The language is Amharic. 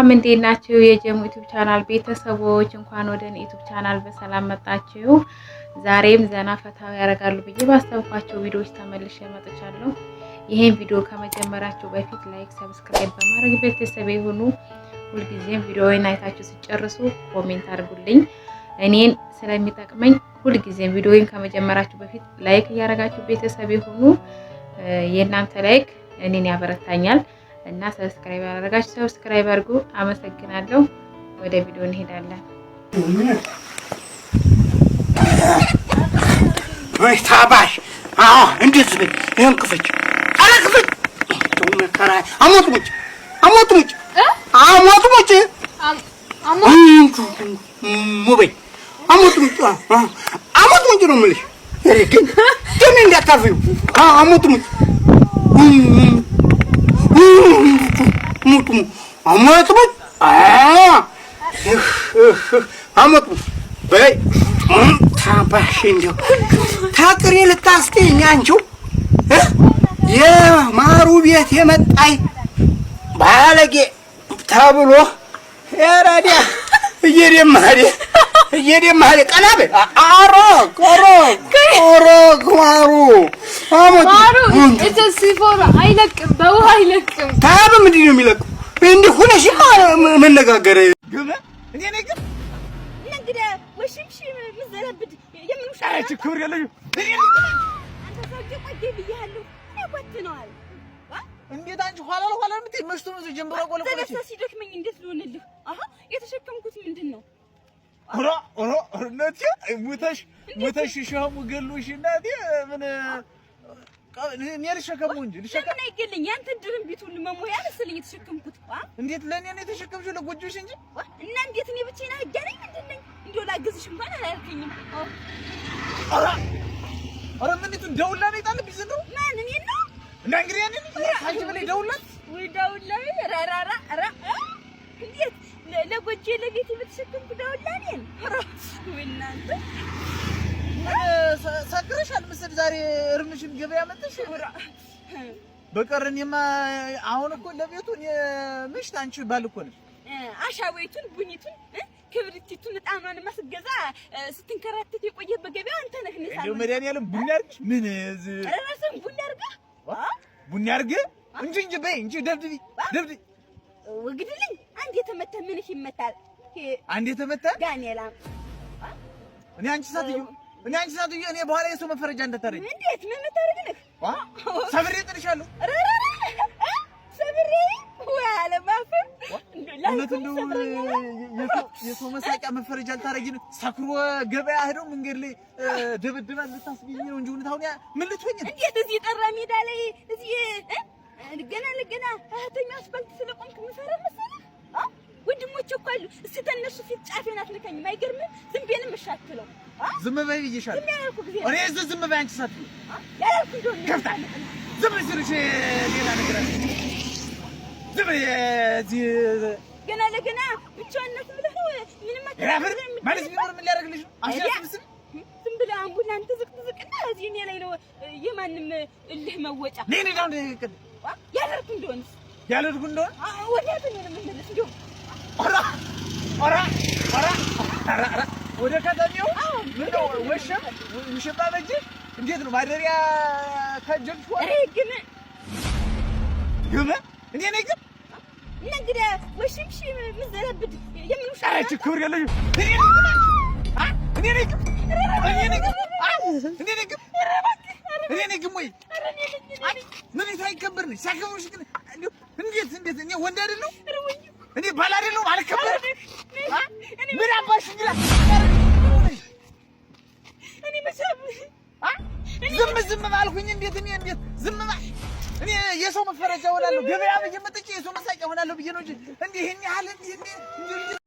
ሰላም እንዴት ናችሁ? የጀሙ ዩቲዩብ ቻናል ቤተሰቦች እንኳን ወደ እኔ ዩቲዩብ ቻናል በሰላም መጣችሁ። ዛሬም ዘና ፈታ ያደርጋሉ ብዬ ባስተዋወቅኳቸው ቪዲዮዎች ተመልሼ መጥቻለሁ። ይሄን ቪዲዮ ከመጀመራችሁ በፊት ላይክ፣ ሰብስክራይብ በማድረግ ቤተሰብ ይሁኑ። ሁልጊዜም ቪዲዮውን አይታችሁ ሲጨርሱ ኮሜንት አድርጉልኝ። እኔን ስለሚጠቅመኝ ሁልጊዜም ቪዲዮውን ከመጀመራችሁ በፊት ላይክ እያደረጋችሁ ቤተሰብ ይሁኑ። የእናንተ ላይክ እኔን ያበረታኛል እና ሰብስክራይብ ያደረጋችሁ ሰብስክራይብ አድርጉ። አመሰግናለሁ። ወደ ቪዲዮ እንሄዳለን። ወይ ታባሽ እንዴት ነው ይንክፈች አላክፈች ተመከራ አሞጥሙጭ ሙበይ አሞጥሙጭ ነው የምልሽ። ግን ደም እንዳታፈዩ አሞጥሙጭ አሞጥሙጭ በይ ታባሽ እንደው ታቅሬ ልታስገኝ አንቺው የማሩ ቤት የመጣይ ባለጌ ተብሎ ያራዲያ እየደማህ ቀናበ ማሩ ሲፎራ አይለቅም፣ በውሃ አይለቅም። ታብ ምንድን ነው የሚለቅም? እንዲህ ሆነሽ መነጋገር ግበ እኔ ነገር እንግዲህ ወሽምሽም ምዘረብድ የምንውሽ አቺ ክብር ያለሽ አንተ ሰውዬ ቆይ ብያለሁ። ያወጥነዋል እንዴት አንቺ ኋላ ምትይ መስቶ ነው ጀምሮ ቆለቆለሽ ሲደክመኝ እንዴት ልሆንልህ? የተሸከምኩት ምንድነው? ኦሮ እናቴ ሙተሽ ሸሙ ገሉሽ እናቴ ምን እኔ ልሸከሙ እንጂ ለምን አይገለኝ? ያንተ ድርም ቢቱን መሞያ መሰለኝ የተሸከምኩት። እንዴት ለኔ ነው የተሸከምሽው? ለጎጆሽ እንጂ እና እንዴት እኔ ብቻዬን አገናኝ ምንድነኝ? እንደው ላግዝሽ እንኳን አላልከኝም። ኧረ ምን እንትን ደውላ ነው የጣልብኝ ዘንድሮ። ማን እኔ ነው? እና እንግዲህ ያንን አንቺ በላይ ደውላ ወይ ደውላ ራራራ እንዴት ለጎጆ ለቤት የምትሸከምኩ ደውላ ነኝ? ወይ እናንተ ሰክረሻል መሰል ዛሬ እርምሽን ገበያ መጥተሽ በቀረኝማ። አሁን እኮ ለቤቱን ምሽት አንቺ ባል እኮ ነሽ። አሻወይቱን ቡኒቱን ክብሪቲቱን ጣማን ማስገዛ ስትንከራተት የቆየ በገበያ አንተ ነህ። ነሳል እንደው መድኃኒዓለም ቡና አድርግሽ ምን ረረሰን ቡና አድርግ እንጂ በይ እንጂ ደብድቢ ወግድልኝ። አንድ የተመታ ምንሽ ይመታል? አንድ የተመታ ዳንኤላ እኔ አንቺ ሳትዩ እኔ በኋላ የሰው መፈረጃ እንዳታረኝ። እንዴት ምን መታረግልህ? ሰብሬ ጥልሻለሁ። ሰብሬ ወያለ ማፈ እውነት እንደው የሰው መሳቂያ መፈረጃ ልታረጊ ነው? ሰክሮ ገበያ ሄደው መንገድ ላይ ደብድባ ልታስገኝ ነው እንጂ እውነታውን ምን ልትሆኝ ነው? እንዴት እዚህ ጠራ ሜዳ ላይ እዚህ ገና እህተኛ አስፋልት ስለቆምክ ምፈራ መሰለህ? ወንድሞቼ እኮ አሉ። እስቲ ተነሱ ፊት ጫፌን አትነካኝም። አይገርምም? ዝም ብዬንም እሻትለው ዝም በይ ብዬሻለሁ። እኔ ዝም በይ አንቺ ሳትይ ያላልኩ እንደሆነ ከፍታ ዝም ስልሽ ሌላ ነገር አለ። ዝም በይ እዚህ ገና ለገና ብቻዋን ናት ብለህ ነው ምንም አታረግም ማለት ቢኖር ምን ሊያደርግልሽ ነው? አንቺ አትስም ዝም ብለህ አምቡላንስ ዝቅዝቅና እዚህ እኔ ላይ ነው የማንም እልህ መወጫ ነኝ ነው ያላልኩ እንደሆነ ወዲያት ነው የምንመለስ እንደው ኧረ ወደ ከተሜው ምነው ውሽባ በጅ እንዴት ነው ማደሪያ ከጀልሽ? አሬ ግን እኔ ነኝ ግን እንግዲህ ወሽምሽም ምዘረብድ የምንውሽ አቺ ክብር ያለሽ እኔ ነኝ ግን ወይ ምን ይታይከብር ነው ሳከሙሽ ግን እንዴት እኔ ወንድ አይደለሁ? እኔ ባል አይደለሁ? አልከበር ምን አባሽ ይላል? እኔ መሰብ ዝም ባልኩኝ እንዴት ዝም ባል እኔ የሰው መፈረጃ ሆናለሁ? ገበያ በየመጥቼ የሰው መሳቂያ ሆናለሁ ብዬ ነው እንጂ እንዴ ይሄን ያህል እንዴ